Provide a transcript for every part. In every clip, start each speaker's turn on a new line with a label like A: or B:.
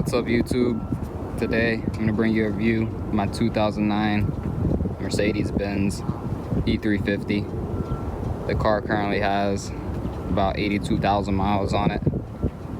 A: What's up, YouTube? Today I'm going to bring you a review of my 2009 Mercedes-Benz E350. The car currently has about 82,000 miles on it.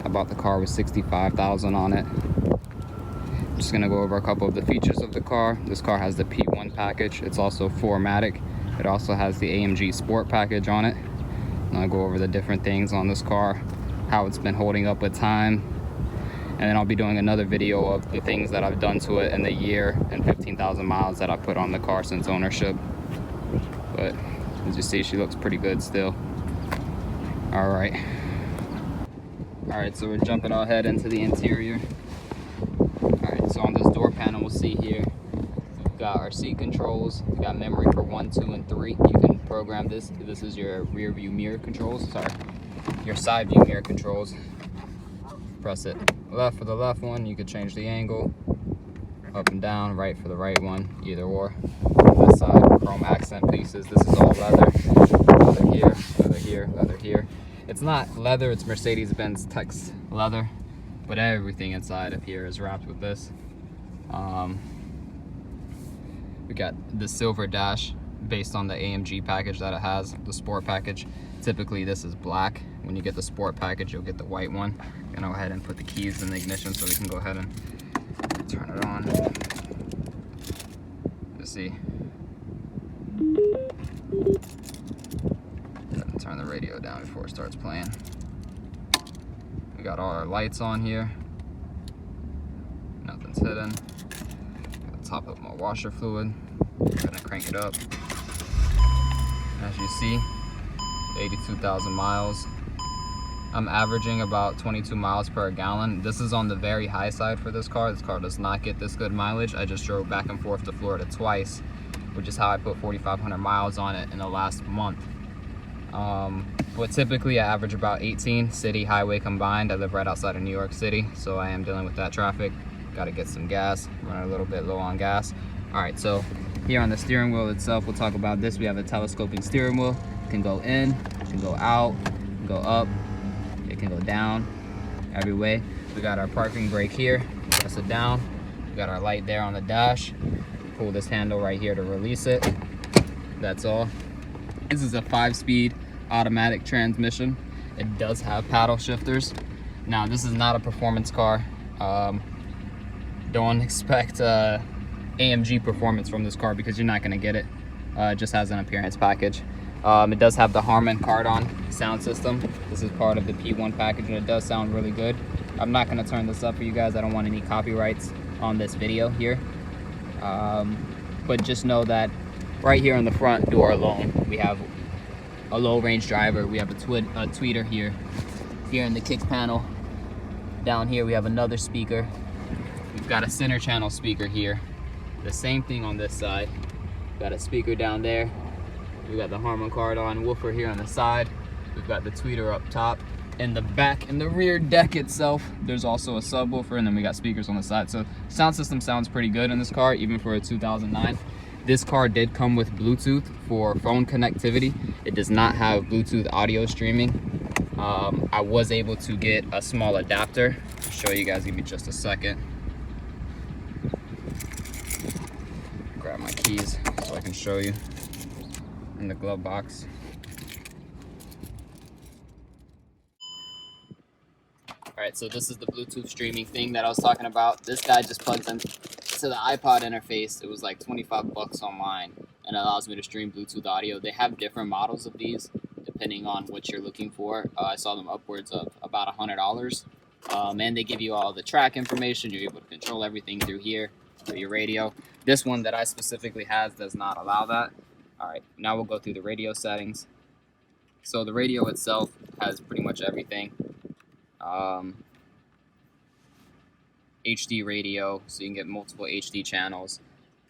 A: I bought the car with 65,000 on it. I'm just going to go over a couple of the features of the car. This car has the P1 package. It's also 4matic. It also has the AMG Sport Package on it. And I'll go over the different things on this car, how it's been holding up with time. And then I'll be doing another video of the things that I've done to it in the year and 15,000 miles that I put on the car since ownership. But as you see, she looks pretty good still. Alright, so we're jumping ahead into the interior. Alright, so on this door panel, we'll see here, we've got our seat controls. We've got memory for 1, 2, and 3. You can program this. This is your rear view mirror controls. Your side view mirror controls. Press it left for the left one, you could change the angle, up and down, right for the right one, either or. This side, chrome accent pieces. This is all leather. Leather here, leather here, leather here. It's not leather, it's Mercedes-Benz text leather, but everything inside of here is wrapped with this. We got the silver dash based on the AMG package that it has, the Sport Package. Typically this is black. When you get the Sport Package, you'll get the white one. I'm gonna go ahead and put the keys in the ignition so we can go ahead and turn it on. Let's see. Turn the radio down before it starts playing. We got all our lights on here. Nothing's hidden. Gotta top up my washer fluid. Gonna crank it up. As you see, 82,000 miles. I'm averaging about 22 miles per gallon. This is on the very high side for this car. This car does not get this good mileage. I just drove back and forth to Florida twice, which is how I put 4,500 miles on it in the last month. But typically I average about 18, city, highway combined. I live right outside of New York City, so I am dealing with that traffic. Got to get some gas, running a little bit low on gas. All right, so here on the steering wheel itself, we'll talk about this. We have a telescoping steering wheel. It can go in, it can go out, it can go up, it can go down, every way. We got our parking brake here, press it down. We got our light there on the dash. Pull this handle right here to release it. That's all. This is a 5-speed automatic transmission. It does have paddle shifters. Now, this is not a performance car. Don't expect AMG performance from this car because you're not gonna get it. It just has an appearance package. It does have the Harman Kardon sound system. This is part of the P1 package and it does sound really good. I'm not gonna turn this up for you guys. I don't want any copyrights on this video here. But just know that right here on the front door alone, we have a low range driver. We have a tweeter here. Here in the kick panel. Down here we have another speaker. We've got a center channel speaker here. The same thing on this side. Got a speaker down there. We got the Harman Kardon woofer here on the side. We've got the tweeter up top. In the back, in the rear deck itself, there's also a subwoofer, and then we got speakers on the side. So sound system sounds pretty good in this car, even for a 2009. This car did come with Bluetooth for phone connectivity. It does not have Bluetooth audio streaming. I was able to get a small adapter. I'll show you guys, give me just a second. Grab my keys so I can show you in the glove box. Alright, so this is the Bluetooth streaming thing that I was talking about. This guy just plugs into the iPod interface. It was like 25 bucks on mine and it allows me to stream Bluetooth audio. They have different models of these depending on what you're looking for. I saw them upwards of about $100. And they give you all the track information. You're able to control everything through here, through your radio. This one that I specifically has does not allow that. Alright, now we'll go through the radio settings. So the radio itself has pretty much everything. HD radio, so you can get multiple HD channels.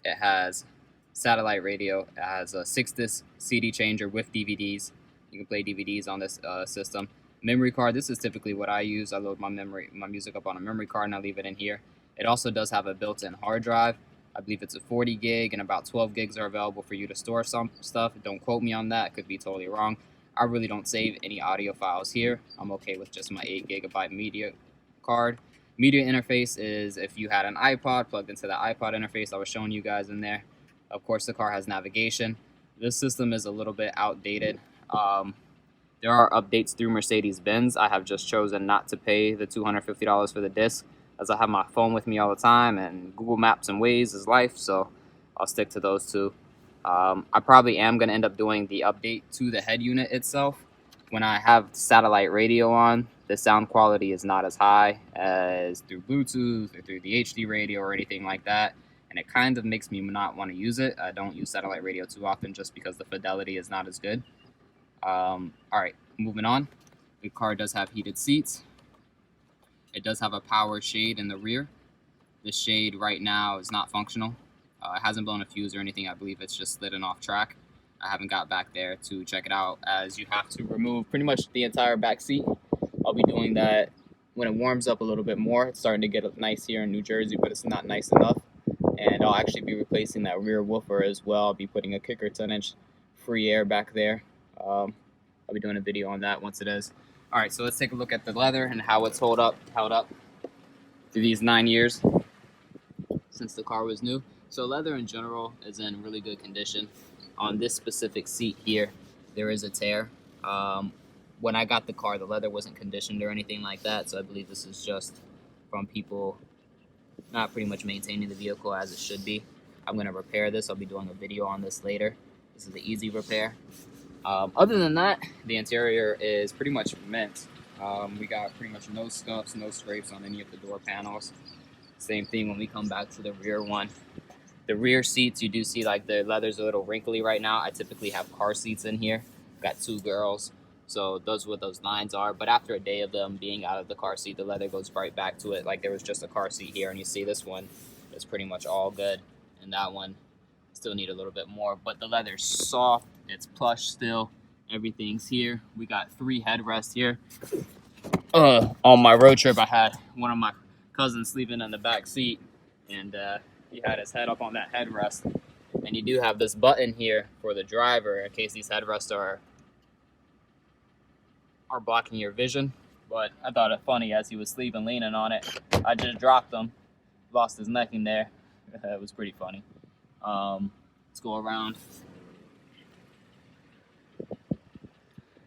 A: It has satellite radio. It has a 6-disc CD changer with DVDs. You can play DVDs on this system. Memory card, this is typically what I use. I load my music up on a memory card and I leave it in here. It also does have a built-in hard drive. I believe it's a 40 gig and about 12 gigs are available for you to store some stuff. Don't quote me on that, it could be totally wrong. I really don't save any audio files here. I'm okay with just my 8 gigabyte media card. Media interface is if you had an iPod plugged into the iPod interface I was showing you guys in there. Of course, the car has navigation. This system is a little bit outdated. There are updates through Mercedes-Benz. I have just chosen not to pay the $250 for the disc, as I have my phone with me all the time, and Google Maps and Waze is life, so I'll stick to those two. I probably am going to end up doing the update to the head unit itself. When I have satellite radio on, the sound quality is not as high as through Bluetooth or through the HD radio or anything like that, and it kind of makes me not want to use it. I don't use satellite radio too often just because the fidelity is not as good. Alright, moving on. The car does have heated seats. It does have a power shade in the rear. The shade right now is not functional. It hasn't blown a fuse or anything. I believe it's just slidden off track. I haven't got back there to check it out, as you have to remove pretty much the entire back seat. I'll be doing that when it warms up a little bit more. It's starting to get nice here in New Jersey, but it's not nice enough. And I'll actually be replacing that rear woofer as well. I'll be putting a kicker 10-inch free air back there. I'll be doing a video on that once it is. Alright, so let's take a look at the leather and how it's held up through these 9 years since the car was new. So leather in general is in really good condition. On this specific seat here, there is a tear. When I got the car, the leather wasn't conditioned or anything like that, so I believe this is just from people not pretty much maintaining the vehicle as it should be. I'm going to repair this. I'll be doing a video on this later. This is the easy repair. Other than that, the interior is pretty much mint. We got pretty much no scuffs, no scrapes on any of the door panels. Same thing when we come back to the rear one. The rear seats, you do see like the leather's a little wrinkly right now. I typically have car seats in here. Got 2 girls, so those are what those lines are. But after a day of them being out of the car seat, the leather goes right back to it. Like there was just a car seat here, and you see this one is pretty much all good, and that one still need a little bit more. But the leather's soft, it's plush still, everything's here. We got 3 headrests here. On my road trip, I had one of my cousins sleeping in the back seat, and he had his head up on that headrest. And you do have this button here for the driver in case these headrests are blocking your vision. But I thought it funny, as he was sleeping leaning on it, I just dropped him, lost his neck in there. It was pretty funny. Let's go around.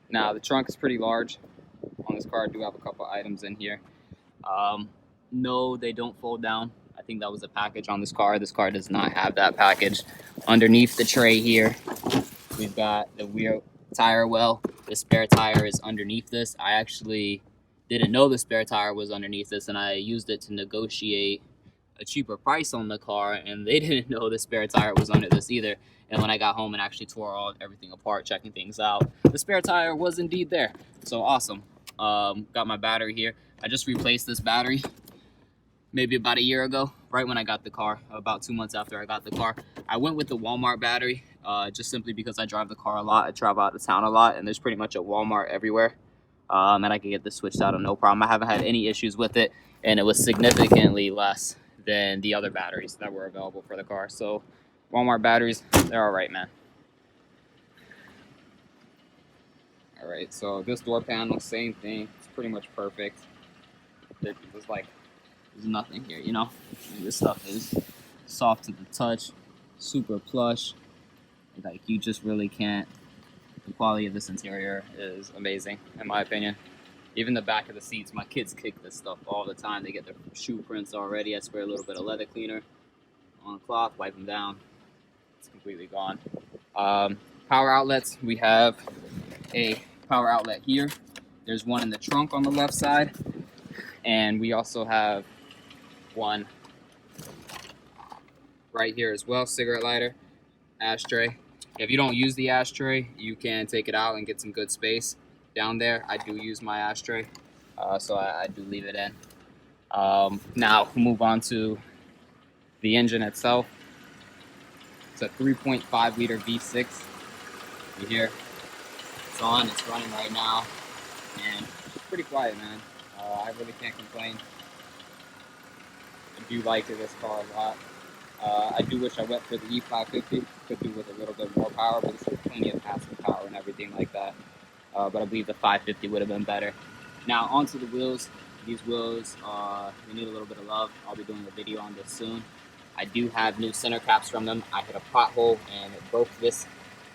A: Now the trunk is pretty large on this car. I do have a couple items in here. No, they don't fold down. I think that was a package on this car. This car does not have that package. Underneath the tray here, we've got the rear tire well. The spare tire is underneath this. I actually didn't know the spare tire was underneath this, and I used it to negotiate a cheaper price on the car, and they didn't know the spare tire was under this either. And when I got home and actually tore everything apart, checking things out, the spare tire was indeed there. So awesome. Got my battery here. I just replaced this battery maybe about a year ago, right when I got the car, about 2 months after I got the car. I went with the Walmart battery, just simply because I drive the car a lot. I travel out of town a lot, and there's pretty much a Walmart everywhere. And I can get this switched out of no problem. I haven't had any issues with it, and it was significantly less than the other batteries that were available for the car. So Walmart batteries, they're all right, man. All right, so this door panel, same thing. It's pretty much perfect. There's nothing here, you know? This stuff is soft to the touch, super plush. Like, you just really can't. The quality of this interior is amazing, in my opinion. Even the back of the seats, my kids kick this stuff all the time. They get their shoe prints already. I spray a little bit of leather cleaner on the cloth, wipe them down. It's completely gone. Power outlets, we have a power outlet here. There's one in the trunk on the left side. And we also have one right here as well, cigarette lighter, ashtray. If you don't use the ashtray, you can take it out and get some good space down there. I do use my ashtray, so I do leave it in. Now move on to the engine itself. It's a 3.5 liter V6. You hear it's on, it's running right now, and it's pretty quiet, man. I really can't complain. I do like this car a lot. I do wish I went for the E550, could do with a little bit more power, but it's plenty of passive power and everything like that. But I believe the 550 would have been better. Now onto the wheels. these wheels, they need a little bit of love. I'll be doing a video on this soon. I do have new center caps from them. I hit a pothole and it broke this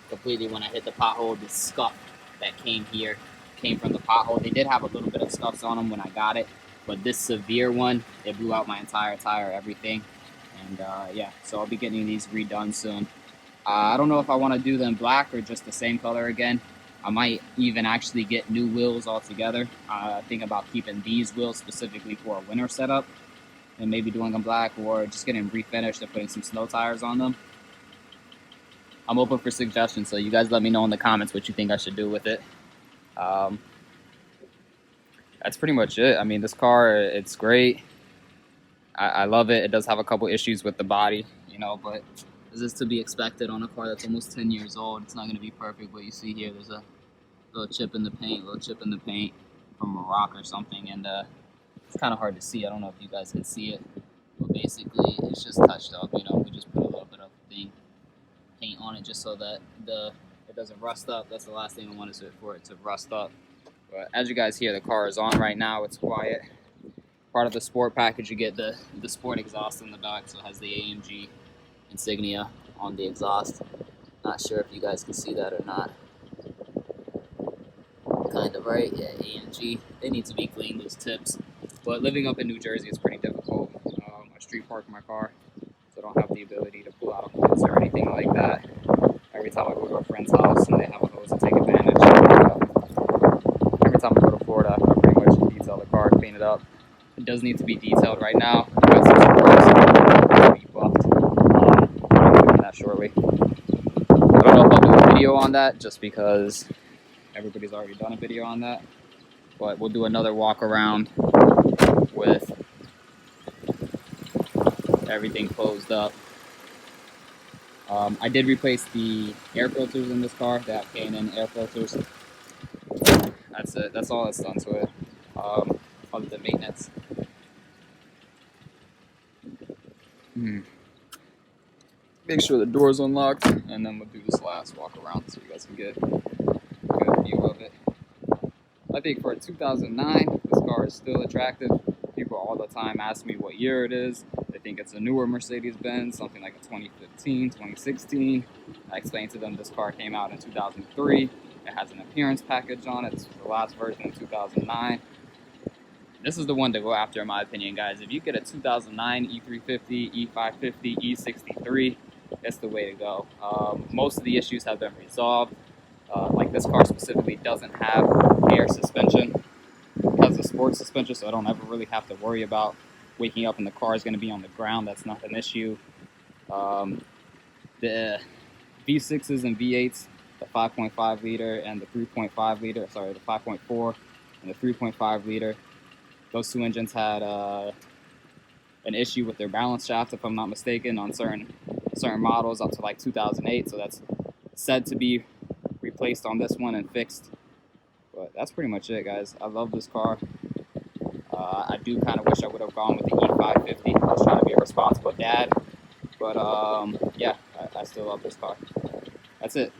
A: completely when I hit the pothole. The scuff that came here came from the pothole. They did have a little bit of scuffs on them when I got it, but this severe one, it blew out my entire tire, everything. And yeah, so I'll be getting these redone soon. I don't know if I want to do them black or just the same color again. I might even actually get new wheels altogether. Think about keeping these wheels specifically for a winter setup and maybe doing them black, or just getting refinished and putting some snow tires on them. I'm open for suggestions, so you guys let me know in the comments what you think I should do with it. That's pretty much it. I mean, this car, it's great. I love it. It does have a couple issues with the body, you know, but this is to be expected on a car that's almost 10 years old. It's not going to be perfect, but you see here, there's a little chip in the paint, from a rock or something, and it's kind of hard to see. I don't know if you guys can see it, but basically it's just touched up. You know, we just put a little bit of paint on it just so that it doesn't rust up. That's the last thing I want, is for it to rust up. But as you guys hear, the car is on right now. It's quiet. Part of the sport package, you get the sport exhaust in the back, so it has the AMG insignia on the exhaust. Not sure if you guys can see that or not. Kind of, right? Yeah, AMG. They need to be cleaned, those tips. But living up in New Jersey is pretty difficult. I street park my car, so I don't have the ability to pull out a hose or anything like that. Every time I go to a friend's house and they have a hose, I take advantage. Every time I go to Florida, I pretty much detail the car, clean it up. It does need to be detailed right now. Got some supports to be buffed. I'll be doing that shortly. I don't know if I'll do a video on that, just because everybody's already done a video on that. But we'll do another walk around with everything closed up. I did replace the air filters in this car. They have K&N air filters. That's it. That's all that's done to it. Other than maintenance. Make sure the door's unlocked, and then we'll do this last walk around so you guys can get a good view of it. I think for a 2009, this car is still attractive. People all the time ask me what year it is. They think it's a newer Mercedes-Benz, something like a 2015, 2016. I explained to them this car came out in 2003. It has an appearance package on it. This was the last version in 2009. This is the one to go after, in my opinion, guys. If you get a 2009 E350, E550, E63, it's the way to go. Most of the issues have been resolved. Like this car specifically doesn't have air suspension. It has a sport suspension, so I don't ever really have to worry about waking up and the car is going to be on the ground. That's not an issue. The V6s and V8s, the 5.5 liter and the 3.5 liter, sorry, the 5.4 and the 3.5 liter, those two engines had an issue with their balance shaft, if I'm not mistaken, on certain models up to like 2008. So that's said to be replaced on this one and fixed. But that's pretty much it, guys. I love this car. I do kind of wish I would have gone with the E550. I was trying to be a responsible dad. But yeah, I still love this car. That's it.